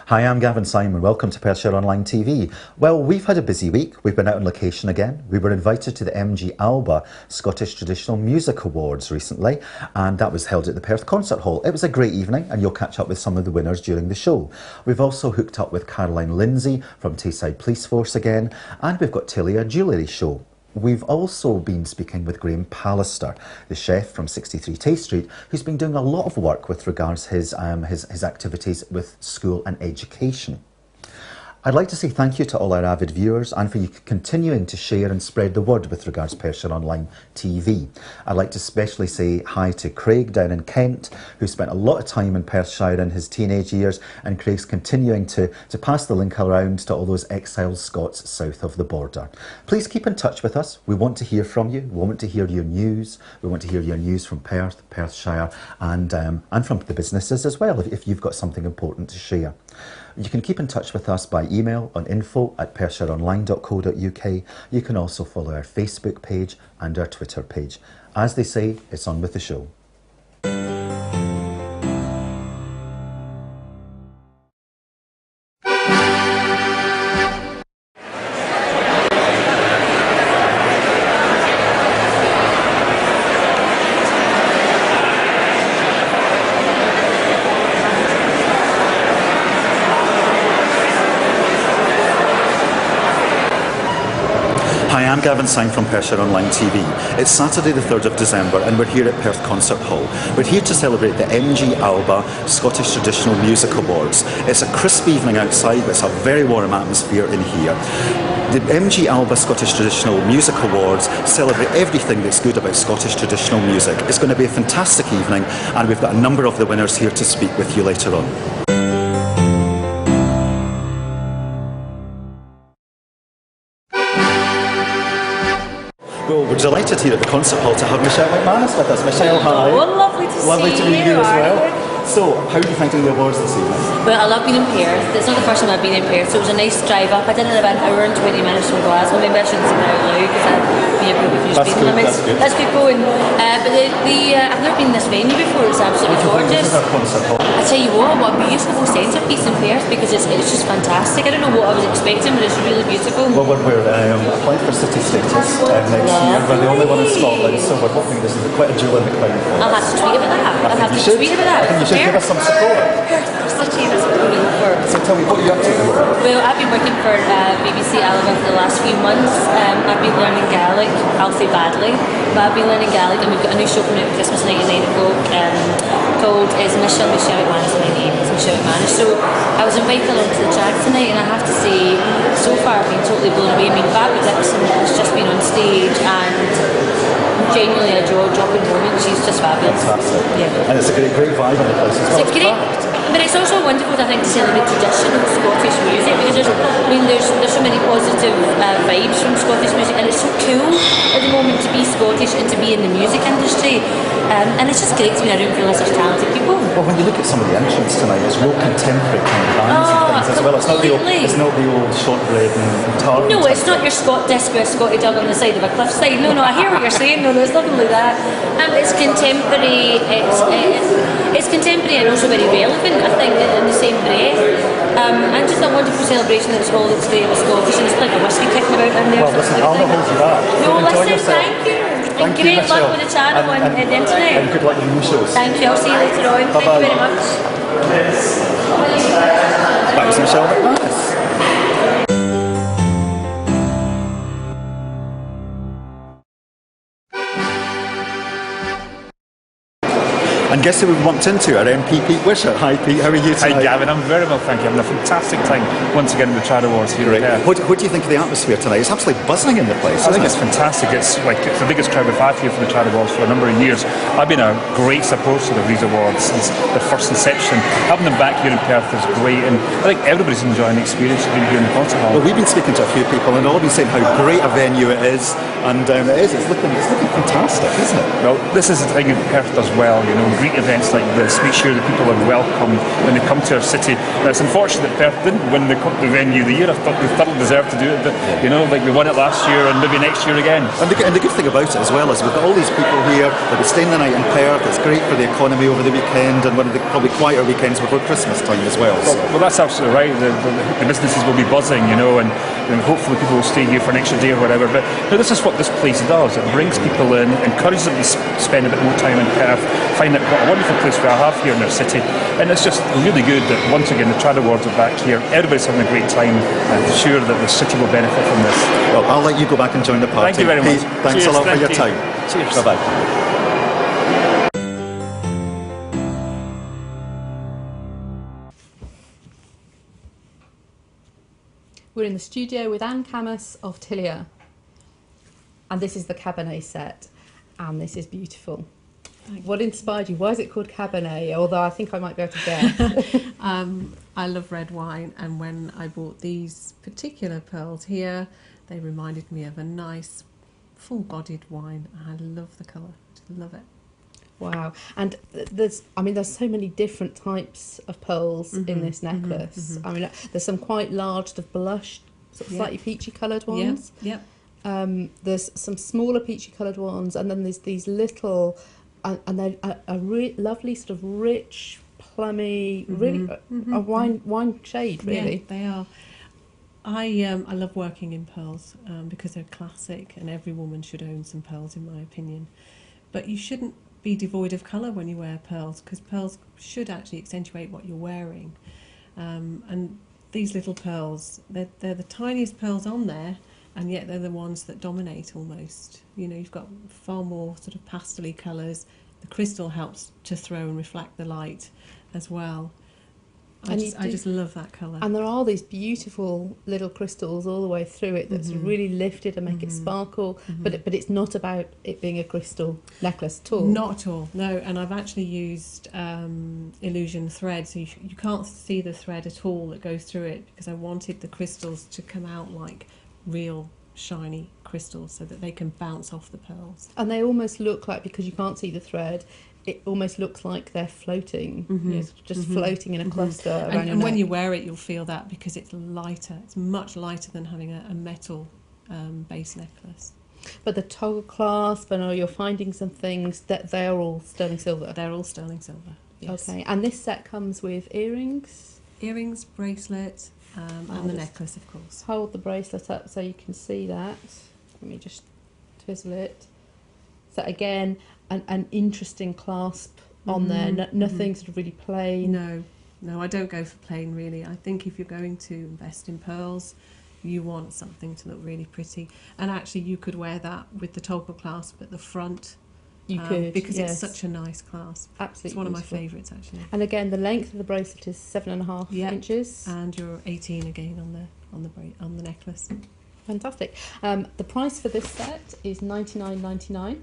Hi, I'm Gavin Simon. Welcome to Perthshire Online TV. Well, we've had a busy week. We've been out on location again. We were invited to the MG Alba Scottish Traditional Music Awards recently, and that was held at the Perth Concert Hall. It was a great evening, and you'll catch up with some of the winners during the show. We've also hooked up with Caroline Lindsay from Tayside Police Force again, and we've got Tilia Jewellery Show. We've also been speaking with Graham Pallister, the chef from 63 Tay Street, who's been doing a lot of work with regards his activities with school and education. I'd like to say thank you to all our avid viewers and for you continuing to share and spread the word with regards to Perthshire Online TV. I'd like to especially say hi to Craig down in Kent, who spent a lot of time in Perthshire in his teenage years, and Craig's continuing to pass the link around to all those exiled Scots south of the border. Please keep in touch with us. We want to hear from you. We want to hear your news. We want to hear your news from Perth, Perthshire, and from the businesses as well, if you've got something important to share. You can keep in touch with us by email on info@PerthshireOnline.co.uk. You can also follow our Facebook page and our Twitter page. As they say, it's on with the show. Hi, I'm Gavin Syme from Perthshire Online TV. It's Saturday the 3rd of December and we're here at Perth Concert Hall. We're here to celebrate the MG Alba Scottish Traditional Music Awards. It's a crisp evening outside, but it's a very warm atmosphere in here. The MG Alba Scottish Traditional Music Awards celebrate everything that's good about Scottish traditional music. It's going to be a fantastic evening, and we've got a number of the winners here to speak with you later on. Well, we're delighted here at the concert hall to have Michelle McManus with us. Michelle, hi. Oh, lovely to see you. Lovely to meet you as well. So, how are you finding the awards this evening? Well, I love being in Perth. It's not the first time I've been in Perth, so it was a nice drive up. I did it about an hour and 20 minutes from Glasgow. Maybe I shouldn't say that out loud because I'd be a bit of speed limits. That's good going. But I've never been in this venue before. It's absolutely gorgeous. This is our concert hall. I tell you what a beautiful centrepiece in Perth, because it's just fantastic. I don't know what I was expecting, but it's really beautiful. Well, we're applying for city status next year. We're the only one in Scotland, so we're hoping this is quite a jewel in the crown for us. I'll have to tweet about that. I'll have to tweet about that. I think you should give us some support. City, that's what we're looking for. So tell me, what are you up to? Well, I've been working for BBC Alba for the last few months. I've been learning Gaelic. I'll say badly, but I've been learning Gaelic, and we've got a new show coming out Christmas night at 9 o'clock called Michelle McManus. My name is Michelle McManus. So I was invited along to the track tonight, and I have to say, so far I've been totally blown away. I mean, Barbara Dixon has just been on stage, and genuinely a jaw-dropping moment. She's just fabulous. Fantastic. Yeah. And it's a great vibe on the place as well. It's great. But it's also wonderful, I think, to celebrate traditional Scottish music, because there's so many positive vibes from Scottish music, and it's so cool at the moment to be Scottish and to be in the music industry, and it's just great to be in a room full of such talented people. Well, when you look at some of the entrants tonight, it's real contemporary kind of bands and things as well. It's not the old shortbread and tart. No, it's not your disc with a Scotty dog on the side of a cliffside. No, I hear what you're saying. No, it's nothing like that. It's contemporary. It's contemporary and also very relevant, I think, in the same breath. And just a wonderful celebration that it's all that's great about Scottish, and it's like a whiskey kicking about in there. Well, listen, I'll not hold you back. No, listen, thank you. And great luck with the channel and the internet. And good luck with the new shows. Thank you. I'll see you later on. Bye-bye. Thank you very much. Back to Michelle McManus. And guess who we've bumped into? Our MP Pete Wishart. Hi Pete, how are you tonight? Hi Gavin, I'm very well, thank you. Having a fantastic time once again at the Trad Awards here in Perth. What do you think of the atmosphere tonight? It's absolutely buzzing in the place. I think it's fantastic. It's the biggest crowd we've had here for the Trad Awards for a number of years. I've been a great supporter of these awards since their first inception. Having them back here in Perth is great, and I think everybody's enjoying the experience of being here in the concert hall. Well, we've been speaking to a few people, and all been saying how great a venue it is, and it's looking fantastic, isn't it? Well, this is the thing that Perth does well, you know, great events like this, make sure that people are welcomed when they come to our city. Now, it's unfortunate that Perth didn't win the venue of the year. I thought they thoroughly deserved to do it, but, you know, like we won it last year and maybe next year again. And the good thing about it as well is we've got all these people here that are staying the night in Perth. It's great for the economy over the weekend, and one of the probably quieter weekends before Christmas time as well. Well, that's absolutely right. The businesses will be buzzing, you know, and hopefully people will stay here for an extra day or whatever. But this is what this place does. It brings people in, encourages them to spend a bit more time in Perth, find out what a wonderful place we have here in our city. And it's just really good that once again the Trad Awards are back here. Everybody's having a great time, and I'm sure that the city will benefit from this. Well, I'll let you go back and join the party. Thank you very much. Thanks Cheers, a lot for thank your you. time. Cheers. Bye-bye. We're in the studio with Camas of Tilia, and this is the Cabernet set, and this is beautiful. What inspired you? Why is it called Cabernet? Although I think I might be able to guess. I love red wine, and when I bought these particular pearls here, they reminded me of a nice full-bodied wine. I love the colour, I love it. Wow. And there's so many different types of pearls in this necklace. I mean, there's some quite large, sort of blushed, sort of slightly peachy coloured ones. Yep. There's some smaller peachy coloured ones, and then there's these little, and they're a lovely sort of rich, plummy, really a wine shade, really. Yeah, they are. I love working in pearls because they're classic, and every woman should own some pearls, in my opinion. But you shouldn't be devoid of colour when you wear pearls, because pearls should actually accentuate what you're wearing. And these little pearls, they're the tiniest pearls on there, and yet they're the ones that dominate almost. You know, you've got far more sort of pastel-y colours. The crystal helps to throw and reflect the light as well. I just love that colour. And there are these beautiful little crystals all the way through it that's really lifted and make it sparkle, but it's not about it being a crystal necklace at all. Not at all, no. And I've actually used illusion thread, so you can't see the thread at all that goes through it, because I wanted the crystals to come out like real shiny crystals so that they can bounce off the pearls. And they almost look like, because you can't see the thread, it almost looks like they're floating, just floating in a cluster around your neck. And when you wear it, you'll feel that, because it's lighter. It's much lighter than having a metal base necklace. But the toggle clasp, and you're finding some things that they are all sterling silver. They're all sterling silver, yes. Okay, and this set comes with earrings? Earrings, bracelet, and the necklace, of course. Hold the bracelet up so you can see that. Let me just twizzle it. So again, an interesting clasp on there. Nothing sort of really plain. No, I don't go for plain, really. I think if you're going to invest in pearls, you want something to look really pretty. And actually, you could wear that with the toggle clasp at the front. You could, because yes. it's such a nice clasp. Absolutely, it's one beautiful. of my favourites, actually. And again, the length of the bracelet is 7.5 inches. And you're 18 again on the necklace. Fantastic. The price for this set is $99.99.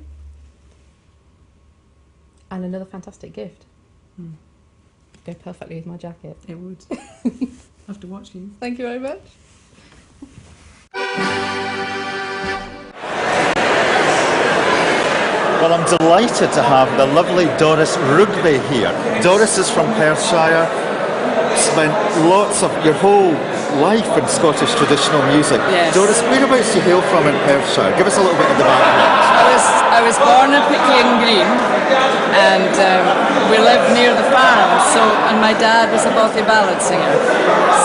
And another fantastic gift. Go perfectly with my jacket. It would. Have to watch you. Thank you very much. Well, I'm delighted to have the lovely Doris Rugby here. Doris is from Perthshire, spent lots of your whole life in Scottish traditional music. Yes. Doris, whereabouts do you hail from in Perthshire? Give us a little bit of the background. I was born at Pickling Green, and we lived near the farm. And my dad was a Bothy ballad singer,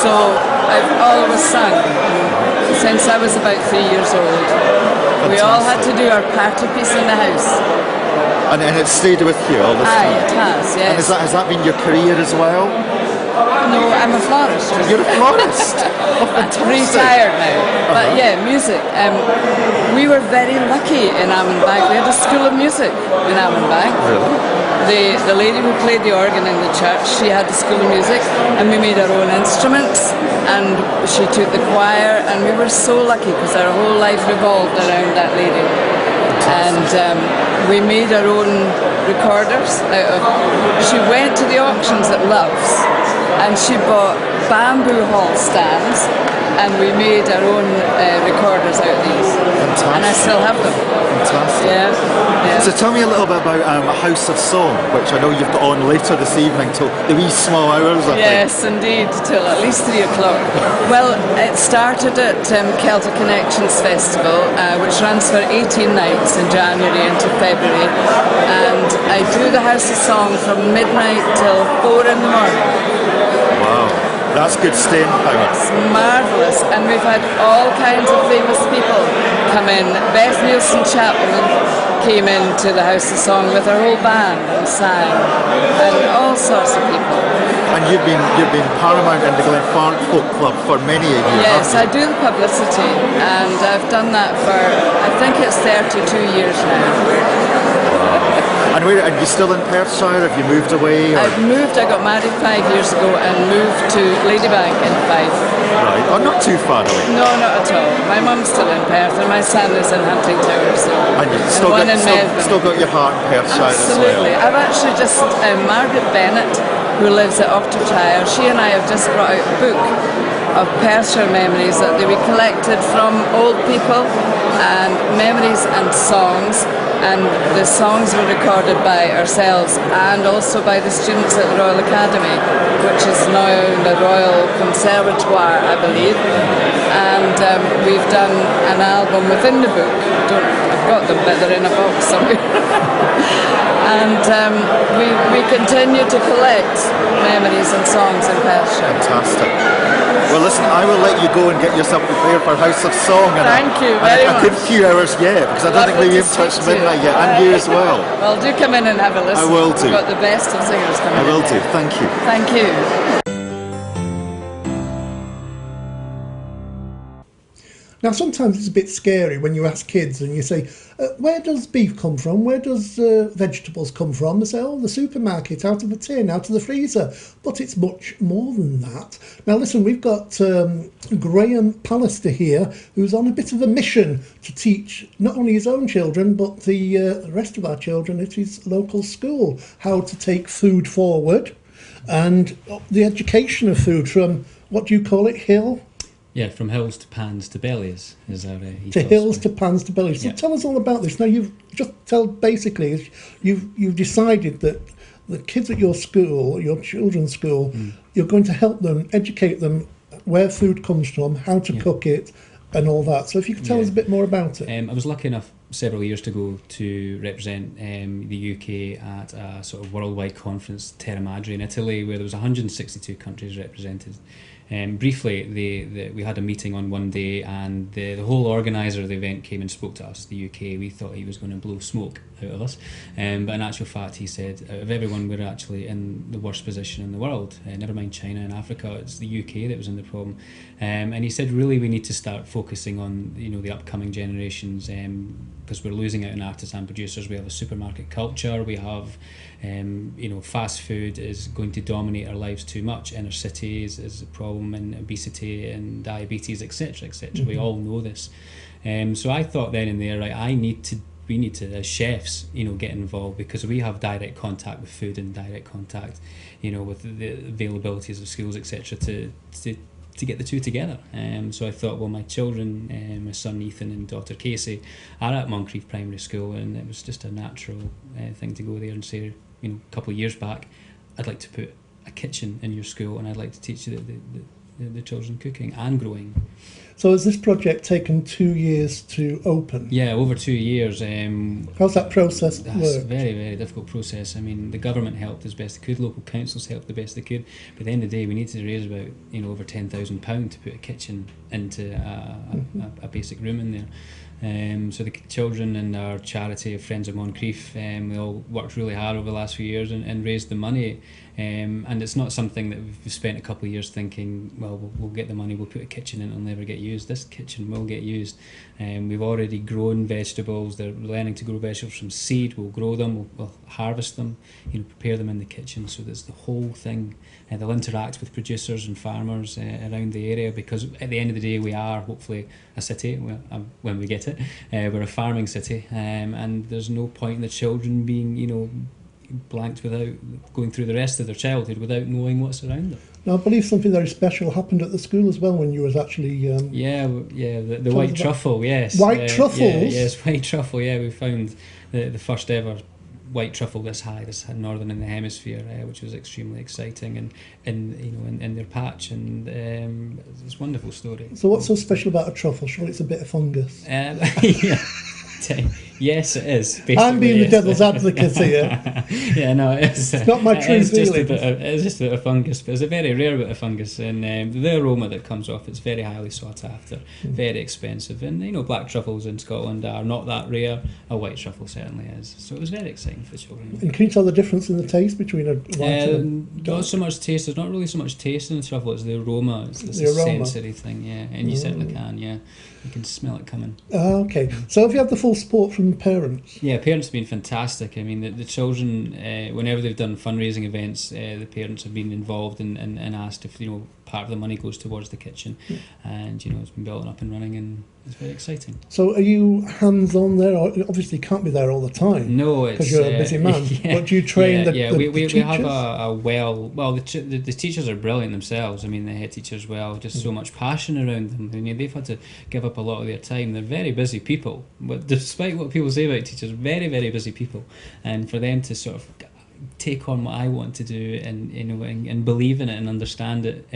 so I've always sung since I was about 3 years old. Fantastic. We all had to do our party piece in the house. And it stayed with you all this time? It has, yes. And has that been your career as well? No, I'm a florist. You're a florist? Retired now. But yeah, music. We were very lucky in Ammanbag. We had a school of music in Ammanbag. Really? The lady who played the organ in the church, she had the school of music, and we made our own instruments, and she took the choir, and we were so lucky because our whole life revolved around that lady. And we made our own recorders out of. She went to the auctions at Love's, and she bought bamboo hall stands, and we made our own recorders out of these. Fantastic. And I still have them. Fantastic. Yeah. So tell me a little bit about House of Song, which I know you've got on later this evening till the wee small hours, I think. Yes, indeed, till at least 3 o'clock. Well, it started at Celtic Connections Festival, which runs for 18 nights in January into February, and I do the House of Song from midnight till 4 in the morning. Wow, that's good staying power. It's marvellous, and we've had all kinds of famous people come in. Beth Nielsen Chapman came into the House of Song with her whole band and sang, and all sorts of people. And you've been paramount in the Glenfarne Folk Club for many a year. Yes, I do the publicity, and I've done that for, I think it's 32 years now. And are you still in Perthshire? Have you moved away? Or? I've moved, I got married 5 years ago and moved to Ladybank in Fife. Right, oh, not too far away. No, not at all. My mum's still in Perth and my son is in Hunting Tower. So. And you've still got your heart in Perthshire Absolutely. as well. I've actually just, Margaret Bennett, who lives at Ochtertyre, she and I have just brought out a book of Perthshire memories that we collected from old people, and memories and songs. And the songs were recorded by ourselves and also by the students at the Royal Academy, which is now the Royal Conservatoire, I believe. And we've done an album within the book. I've got them, but they're in a box somewhere. And we continue to collect memories and songs in Perthshire. Fantastic. Well, listen, I will let you go and get yourself prepared for House of Song. Thank you very much. A good few hours yet, because I don't think we've touched midnight yet, and you as well. Well, do come in and have a listen. I will do. We've got the best of singers coming in. I will do. Thank you. Thank you. Now, sometimes it's a bit scary when you ask kids and you say, where does beef come from? Where does vegetables come from? They say, oh, the supermarket, out of a tin, out of the freezer. But it's much more than that. Now, listen, we've got Graham Pallister here, who's on a bit of a mission to teach not only his own children, but the rest of our children at his local school how to take food forward and the education of food from, what do you call it, hill? Yeah, from hills to pans to bellies is our ethos. To hills to pans to bellies. So tell us all about this. Now basically you've decided that the kids at your school, your children's school, you're going to help them, educate them where food comes from, how to cook it, and all that. So if you could tell us a bit more about it. I was lucky enough several years ago to represent the UK at a sort of worldwide conference, Terra Madre in Italy, where there was 162 countries represented. Briefly, we had a meeting on one day, and the whole organiser of the event came and spoke to us, the UK. We thought he was going to blow smoke out of us, but in actual fact he said, out of everyone, we're actually in the worst position in the world. Never mind China and Africa, it's the UK that was in the problem. And he said, really, we need to start focusing on the upcoming generations, because we're losing out on artisan producers. We have a supermarket culture, we have fast food is going to dominate our lives too much. Inner cities is a problem, and obesity and diabetes, etc., etc. We all know this. So I thought then and there, right, we need to, as chefs, get involved, because we have direct contact with food and direct contact, with the availabilities of schools, etc., to get the two together. So I thought, well, my children, my son Ethan and daughter Casey, are at Moncrief Primary School, and it was just a natural thing to go there and say, a couple of years back, I'd like to put a kitchen in your school, and I'd like to teach you the children cooking and growing. So has this project taken 2 years to open? Yeah, over 2 years. How's that process That's work? a very, very difficult process. I mean, the government helped as best they could, local councils helped the best they could, but at the end of the day, we needed to raise about over £10,000 to put a kitchen into a basic room in there. So the children and our charity of Friends of Moncrief, we all worked really hard over the last few years and raised the money. And it's not something that we've spent a couple of years thinking, well, we'll get the money, we'll put a kitchen in, it'll never get used. This kitchen will get used. We've already grown vegetables. They're learning to grow vegetables from seed. We'll grow them, we'll harvest them, prepare them in the kitchen. So that's the whole thing. They'll interact with producers and farmers around the area, because at the end of the day we are hopefully a city when we get it. We're a farming city, and there's no point in the children being blanked without going through the rest of their childhood without knowing what's around them. Now, I believe something very special happened at the school as well when you was actually... the white truffle, yes. White truffles? Yes, white truffle, we found the first ever white truffle this northern in the hemisphere, which was extremely exciting, and in their patch, and it's a wonderful story. So what's so special about a truffle? Surely it's a bit of fungus. Yes, it is. I'm being the devil's advocate here. Yeah, no, it's not my true feeling. It's just a bit of fungus, but it's a very rare bit of fungus, and the aroma that comes off, it's very highly sought after, very expensive, and black truffles in Scotland are not that rare. A white truffle certainly is. So it was very exciting for the children. And can you tell the difference in the taste between a white and a dark? Not so much taste. There's not really so much taste in the truffle. It's the aroma. It's the aroma. Sensory thing, and you certainly can. Yeah, you can smell it coming. Okay. So have you had the full support from parents? Yeah, parents have been fantastic. I mean, the children, whenever they've done fundraising events, the parents have been involved and asked if part of the money goes towards the kitchen, and it's been built up and running, and it's very exciting. So are you hands-on there? Obviously you can't be there all the time. No, it's because you're a busy man. Yeah, but do you train the we teachers? have the teachers are brilliant themselves. I mean, the head teachers, just so much passion around them. I mean, they've had to give up a lot of their time. They're very busy people, but despite what people say about teachers, very, very busy people, and for them to sort of take on what I want to do and believe in it and understand it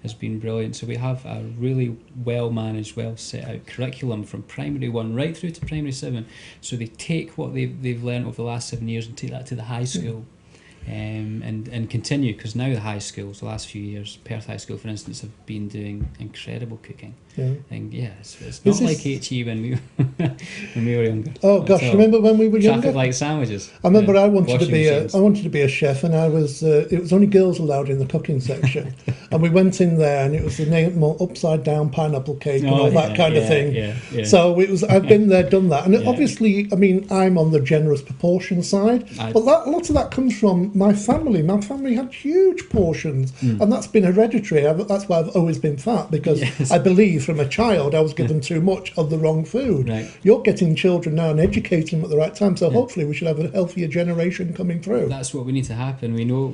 has been brilliant. So we have a really well managed, well set out curriculum from primary 1 right through to primary 7. So they take what they've learned over the last 7 years and take that to the high school. And continue, because now the high schools, the last few years, Perth High School, for instance, have been doing incredible cooking. Yeah. And it's not like HE when we were younger. Oh gosh, remember when we were younger? Traffic light sandwiches. I remember I wanted to be a chef, and I was. It was only girls allowed in the cooking section, and we went in there, and it was the upside down pineapple cake and all that kind of thing. Yeah. So it was. I've been there, done that, and obviously, I mean, I'm on the generous proportion side, but a lot of that comes from my family. My family had huge portions, and that's been hereditary. That's why I've always been fat, because I believe from a child I was given too much of the wrong food. Right. You're getting children now and educating them at the right time, so hopefully we should have a healthier generation coming through. That's what we need to happen. We know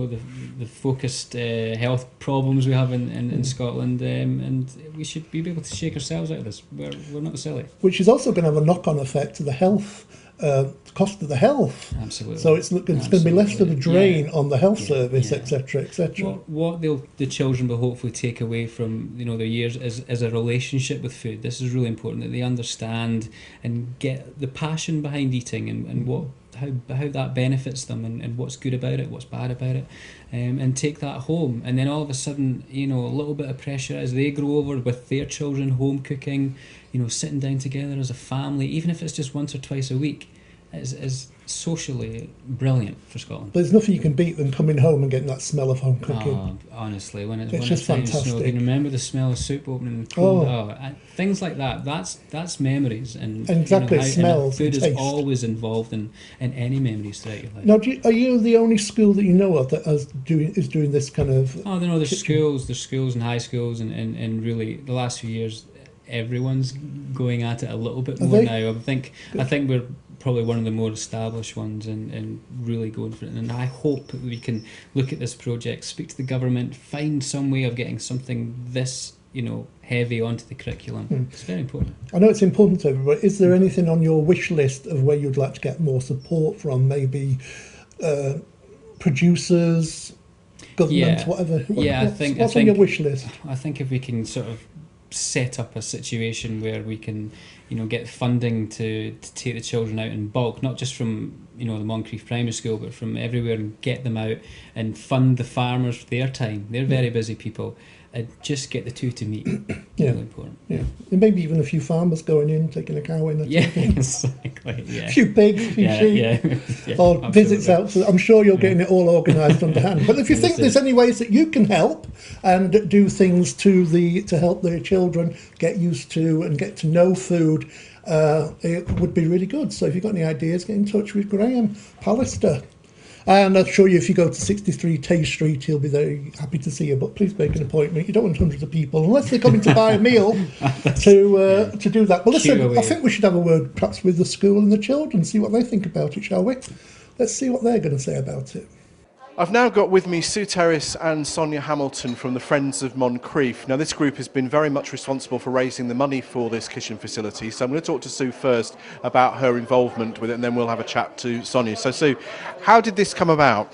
the focused health problems we have in Scotland, and we should be able to shake ourselves out of this. We're not silly. Which is also going to have a knock-on effect to the health. Cost of the health. Absolutely. So it's going to be less of a drain on the health service, etc., etc. What the children will hopefully take away from their years is a relationship with food. This is really important, that they understand and get the passion behind eating, and how that benefits them, and what's good about it, what's bad about it, and take that home. And then all of a sudden, a little bit of pressure as they grow over with their children, home cooking, sitting down together as a family, even if it's just once or twice a week, is socially brilliant for Scotland. But there's nothing you can beat than coming home and getting that smell of home cooking. Honestly, when it's just fantastic. You can remember the smell of soup opening and cold. Things like that. That's memories, and exactly smells. And food and is taste. always involved in any memories throughout your life. Now, are you the only school that you know of that is doing this kind of? Oh, no, there's schools and high schools, and really the last few years, everyone's going at it a little bit more now. I think we're probably one of the more established ones, and really going for it. And I hope that we can look at this project, speak to the government, find some way of getting something this heavy onto the curriculum. It's very important. I know it's important to everybody. Is there anything on your wish list of where you'd like to get more support from? Maybe producers, government, whatever. What's on your wish list? I think if we can sort of set up a situation where we can get funding to take the children out in bulk, not just from the Moncrief Primary School, but from everywhere, and get them out and fund the farmers for their time. They're very busy people. And just get the two to meet. Yeah. Really important. Yeah. And maybe even a few farmers going in, taking a cow in. Yeah, exactly. Yeah. A few pigs, a few sheep. Yeah, or absolutely. Visits out. So I'm sure you're getting it all organised under hand. But if you think there's any ways that you can help and do things to help the children get used to and get to know food, it would be really good. So if you've got any ideas, get in touch with Graham Pallister. And I'll show you, if you go to 63 Tay Street, he'll be very happy to see you. But please make an appointment. You don't want hundreds of people, unless they're coming to buy a meal, to do that. But listen, I think we should have a word perhaps with the school and the children, see what they think about it, shall we? Let's see what they're going to say about it. I've now got with me Sue Terrace and Sonia Hamilton from the Friends of Moncrief. Now, this group has been very much responsible for raising the money for this kitchen facility. So I'm going to talk to Sue first about her involvement with it, and then we'll have a chat to Sonia. So, Sue, how did this come about?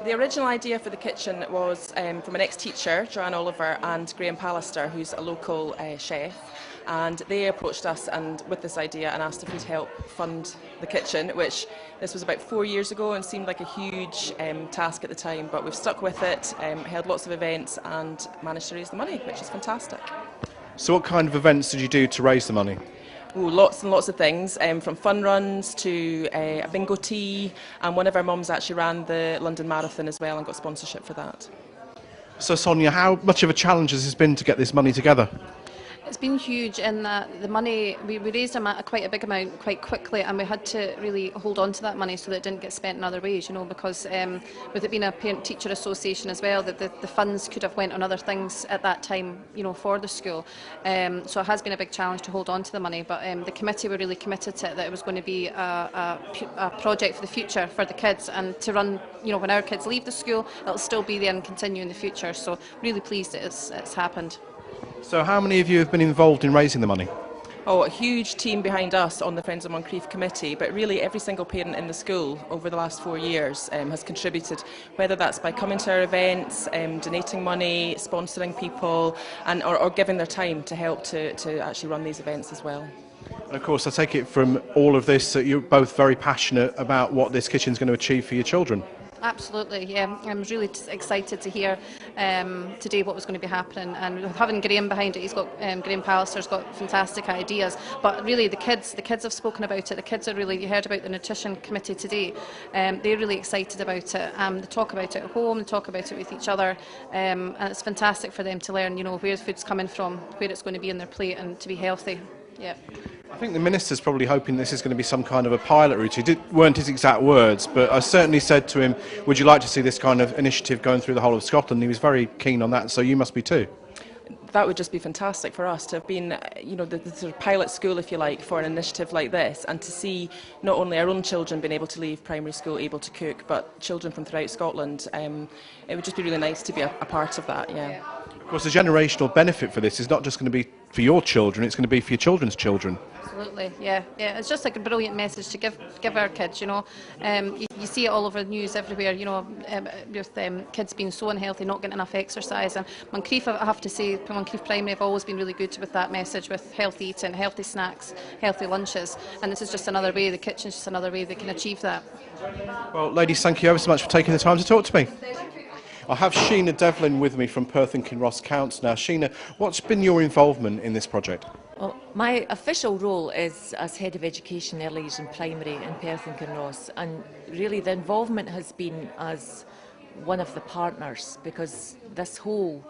The original idea for the kitchen was from an ex-teacher, Joanne Oliver, and Graham Pallister, who's a local chef. And they approached us with this idea and asked if we'd help fund the kitchen, which this was about 4 years ago and seemed like a huge task at the time, but we've stuck with it, held lots of events and managed to raise the money, which is fantastic. So what kind of events did you do to raise the money? Ooh, lots and lots of things, from fun runs to a bingo tea, and one of our mums actually ran the London Marathon as well and got sponsorship for that. So Sonia, how much of a challenge has this been to get this money together? It's been huge in that the money, we raised quite a big amount quite quickly, and we had to really hold on to that money so that it didn't get spent in other ways, because with it being a parent-teacher association as well, that the funds could have went on other things at that time, for the school. So it has been a big challenge to hold on to the money, but the committee were really committed to it, that it was going to be a project for the future for the kids, and to run, when our kids leave the school, it'll still be there and continue in the future. So really pleased that it's happened. So how many of you have been involved in raising the money? Oh, a huge team behind us on the Friends of Moncrief committee, but really every single parent in the school over the last 4 years has contributed, whether that's by coming to our events, donating money, sponsoring people, or giving their time to help to actually run these events as well. And of course, I take it from all of this that you're both very passionate about what this kitchen's going to achieve for your children. Absolutely, yeah. I'm really excited to hear today what was going to be happening, and having Graham behind it, he's got Graham Pallister's got fantastic ideas. But really, the kids have spoken about it. The kids are really, you heard about the nutrition committee today. They're really excited about it. They talk about it at home, they talk about it with each other, and it's fantastic for them to learn, where the food's coming from, where it's going to be in their plate, and to be healthy. Yeah. I think the Minister's probably hoping this is going to be some kind of a pilot route. Weren't his exact words, but I certainly said to him, would you like to see this kind of initiative going through the whole of Scotland? He was very keen on that, so you must be too. That would just be fantastic for us to have been, the sort of pilot school, if you like, for an initiative like this, and to see not only our own children being able to leave primary school able to cook, but children from throughout Scotland. It would just be really nice to be a part of that, yeah. Of course, the generational benefit for this is not just going to be for your children, it's going to be for your children's children. Absolutely, yeah. It's just like a brilliant message to give our kids, You see it all over the news everywhere, with kids being so unhealthy, not getting enough exercise. And Moncrief, I have to say, Moncrief Primary have always been really good with that message, with healthy eating, healthy snacks, healthy lunches. And this is just another way, the kitchen's just another way they can achieve that. Well, ladies, thank you ever so much for taking the time to talk to me. I have Sheena Devlin with me from Perth and Kinross Counts now. Sheena, what's been your involvement in this project? Well, my official role is as Head of Education Early Years and Primary in Perth and Kinross, and really the involvement has been as one of the partners, because this whole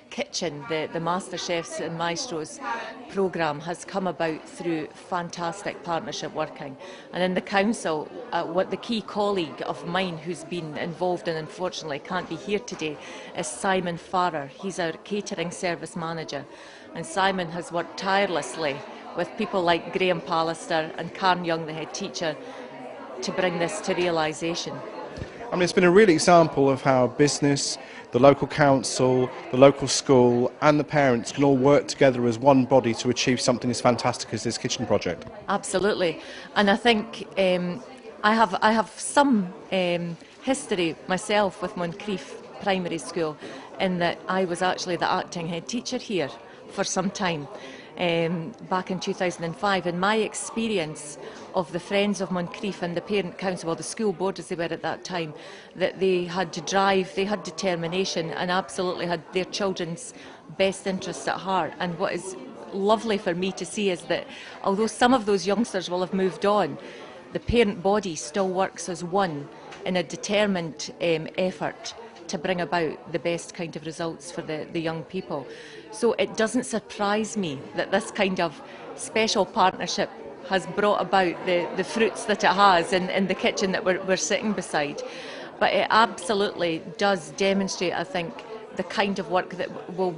kitchen, the Master Chefs and Maestros programme has come about through fantastic partnership working. And in the council, what the key colleague of mine who's been involved and unfortunately can't be here today is Simon Farrer. He's our catering service manager, and Simon has worked tirelessly with people like Graham Pallister and Karen Young, the head teacher, to bring this to realisation. I mean, it's been a real example of how business, the local council, the local school and the parents can all work together as one body to achieve something as fantastic as this kitchen project. Absolutely. And I think I have some history myself with Moncrief Primary School, in that I was actually the acting head teacher here for some time. back in 2005, and my experience of the Friends of Moncrief and the Parent Council, or the school board as they were at that time, that they had to drive, they had determination and absolutely had their children's best interests at heart. And what is lovely for me to see is that although some of those youngsters will have moved on, the parent body still works as one in a determined effort to bring about the best kind of results for the young people. So it doesn't surprise me that this kind of special partnership has brought about the fruits that it has in the kitchen that we're sitting beside. But it absolutely does demonstrate, I think, the kind of work that will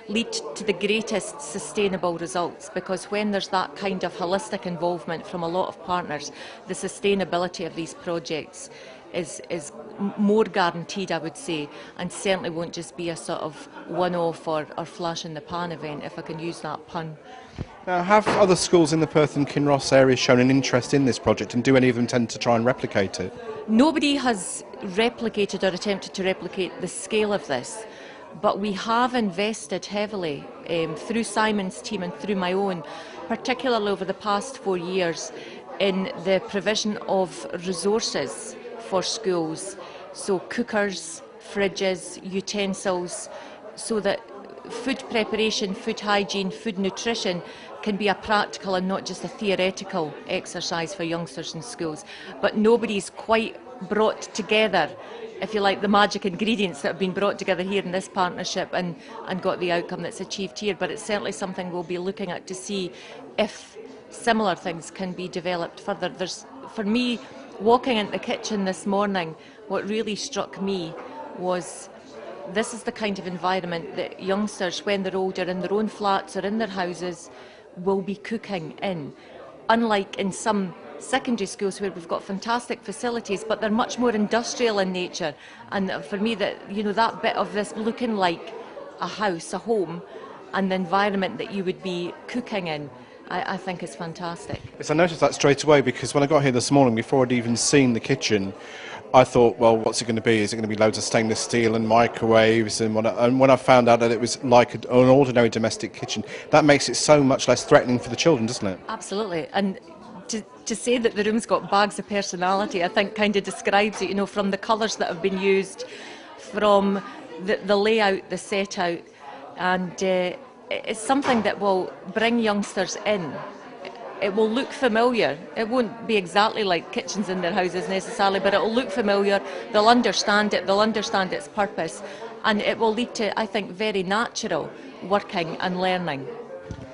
lead to the greatest sustainable results, because when there's that kind of holistic involvement from a lot of partners, the sustainability of these projects is more guaranteed, I would say, and certainly won't just be a sort of one-off or flash in the pan event, if I can use that pun. Now, have other schools in the Perth and Kinross area shown an interest in this project, and do any of them tend to try and replicate it? Nobody has replicated or attempted to replicate the scale of this, but we have invested heavily through Simon's team and through my own, particularly over the past 4 years, in the provision of resources for schools, so cookers, fridges, utensils, so that food preparation, food hygiene, food nutrition can be a practical and not just a theoretical exercise for youngsters in schools. But nobody's quite brought together, if you like, the magic ingredients that have been brought together here in this partnership and got the outcome that's achieved here. But it's certainly something we'll be looking at to see if similar things can be developed further. For me, walking into the kitchen this morning, what really struck me was this is the kind of environment that youngsters, when they're older, in their own flats or in their houses, will be cooking in. Unlike in some secondary schools where we've got fantastic facilities, but they're much more industrial in nature. And for me, that bit of this looking like a house, a home, and the environment that you would be cooking in, I think is fantastic. Yes, I noticed that straight away, because when I got here this morning, before I'd even seen the kitchen, I thought, well, what's it going to be? Is it going to be loads of stainless steel and microwaves? And when I found out that it was like an ordinary domestic kitchen, that makes it so much less threatening for the children, doesn't it? Absolutely. And to say that the room's got bags of personality, I think kind of describes it, from the colours that have been used, from the layout, the set out, and it's something that will bring youngsters in. It will look familiar. It won't be exactly like kitchens in their houses necessarily, but it will look familiar. They'll understand it, they'll understand its purpose, and it will lead to, I think, very natural working and learning.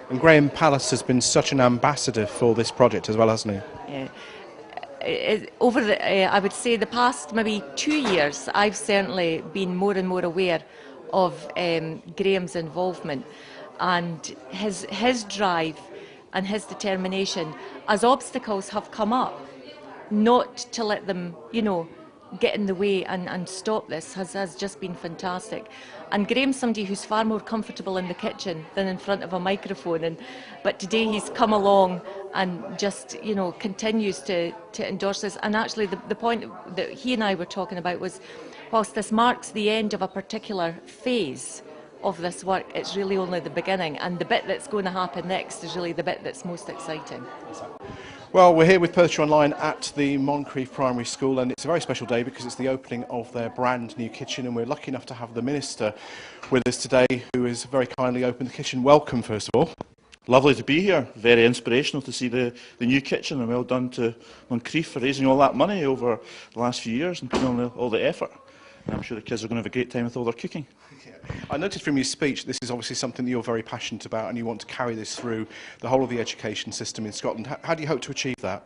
And Graham Pallas has been such an ambassador for this project as well, hasn't he? Yeah. Over I would say the past maybe 2 years, I've certainly been more and more aware of Graham's involvement and his drive and his determination as obstacles have come up, not to let them, get in the way and stop this has just been fantastic. And Graham's somebody who's far more comfortable in the kitchen than in front of a microphone. But today he's come along and just, continues to endorse this. And actually the point that he and I were talking about was, whilst this marks the end of a particular phase of this work, it's really only the beginning, and the bit that's going to happen next is really the bit that's most exciting. Well, we're here with Perthshire Online at the Moncrief Primary School, and it's a very special day because it's the opening of their brand new kitchen, and we're lucky enough to have the Minister with us today, who has very kindly opened the kitchen. Welcome, first of all. Lovely to be here. Very inspirational to see the new kitchen, and well done to Moncrief for raising all that money over the last few years and putting on all the effort. And I'm sure the kids are going to have a great time with all their cooking. I noticed from your speech this is obviously something that you're very passionate about, and you want to carry this through the whole of the education system in Scotland. How do you hope to achieve that?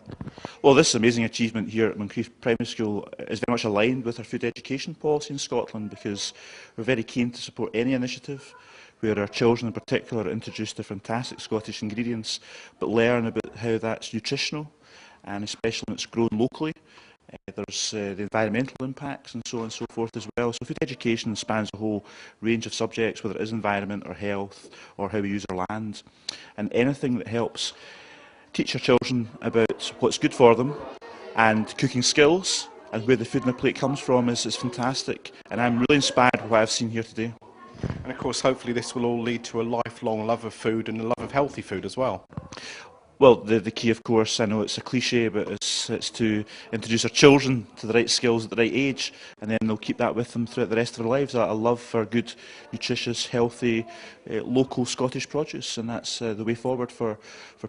Well, this amazing achievement here at Moncrief Primary School is very much aligned with our food education policy in Scotland, because we're very keen to support any initiative where our children in particular are introduced to fantastic Scottish ingredients, but learn about how that's nutritional, and especially when it's grown locally. There's the environmental impacts and so on and so forth as well. So food education spans a whole range of subjects, whether it is environment or health or how we use our land. And anything that helps teach our children about what's good for them and cooking skills and where the food on the plate comes from is fantastic. And I'm really inspired by what I've seen here today. And And of course, hopefully this will all lead to a lifelong love of food and a love of healthy food as well. Well, the key, of course, I know it's a cliche, but it's to introduce our children to the right skills at the right age, and then they'll keep that with them throughout the rest of their lives. A love for good, nutritious, healthy, local Scottish produce, and that's the way forward for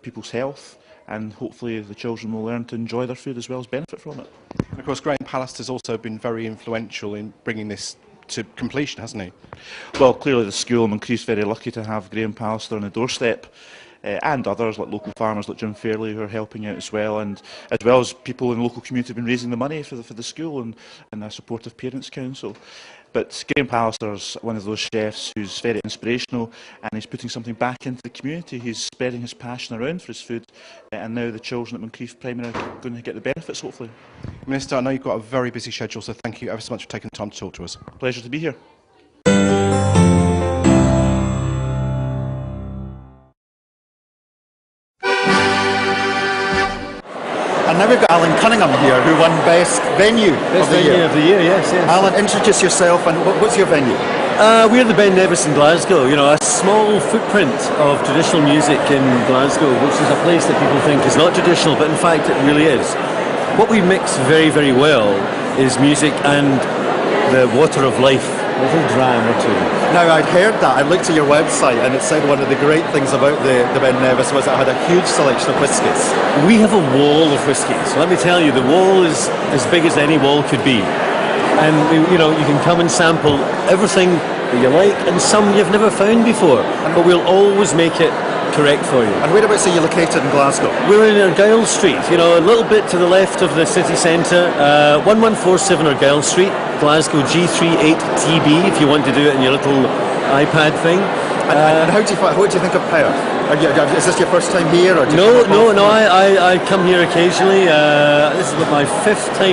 people's health. And hopefully the children will learn to enjoy their food as well as benefit from it. And of course, Graham Pallister's also been very influential in bringing this to completion, hasn't he? Well, clearly the school, Moncrief's very lucky to have Graham Pallister on the doorstep. And others like local farmers like Jim Fairley who are helping out as well, and as well as people in the local community have been raising the money for the school and a supportive parents council. But Graham Pallister's one of those chefs who's very inspirational, and he's putting something back into the community. He's spreading his passion around for his food, and now the children at Moncrief Primary are going to get the benefits, hopefully. Minister, I know you've got a very busy schedule, so thank you ever so much for taking the time to talk to us. Pleasure to be here. And now we've got Alan Cunningham here, who won Best Venue of the Year. of the year, yes. Alan, introduce yourself and what's your venue? We're the Ben Nevis in Glasgow, you know, a small footprint of traditional music in Glasgow, which is a place that people think is not traditional, but in fact it really is. What we mix very, very well is music and the water of life, a little dram or two. Now, I'd heard that. I looked at your website and it said one of the great things about the Ben Nevis was it had a huge selection of whiskies. We have a wall of whiskies. Let me tell you, the wall is as big as any wall could be. And, you know, you can come and sample everything that you like and some you've never found before. But we'll always make it correct for you. And whereabouts are you located in Glasgow? We're in Argyll Street, you know, a little bit to the left of the city centre, 1147 Argyll Street, Glasgow G38TB, if you want to do it in your little iPad thing. And what do you think of Perth? Is this your first time here? Or No, I come here occasionally. This is my 5th time